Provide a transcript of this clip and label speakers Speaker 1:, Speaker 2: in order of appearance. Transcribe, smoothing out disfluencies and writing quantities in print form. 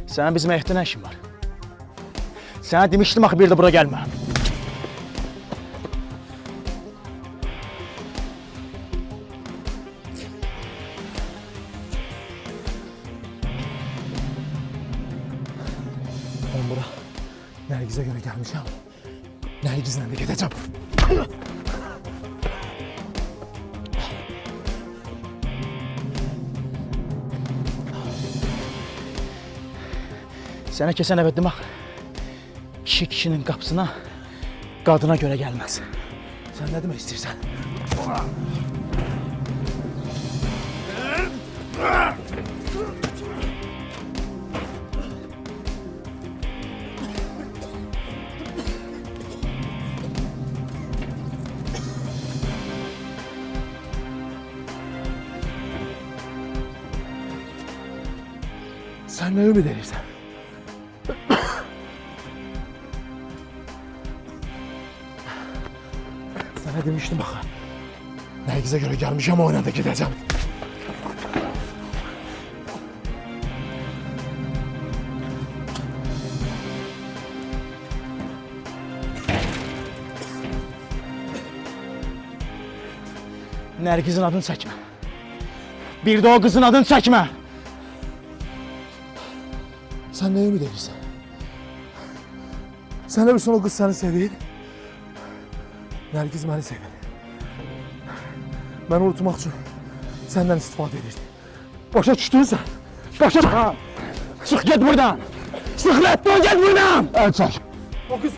Speaker 1: Sənin bizim həyətdə nə işin var? Sənə demişdim axı bir də bura gəlmə.
Speaker 2: Ben bura Nergiz'e göre gelmişim. Nergiz'le de gideceğim.
Speaker 1: Sənə kəsən əvət demək, kişi kişinin qapısına qadına görə gəlməz.
Speaker 2: Sen ne demek istiyorsan? Sen ne ümit edersen? Sana demiştim bak. Nergiz'e göre gelmişim, oyuna da gideceğim.
Speaker 1: Nərgizin adını çəkmə. Bir də o qızın adını çəkmə.
Speaker 2: Sen ne ümit edersen? Sen bilirsin o kız seni seviyor. Nergiz beni seviyor. Ben unutmak için senden istifade edirdi. Başa düştün sen. Başa...
Speaker 1: Çıx get buradan. Çıx rədd ol get buradan.
Speaker 2: El çək. O kız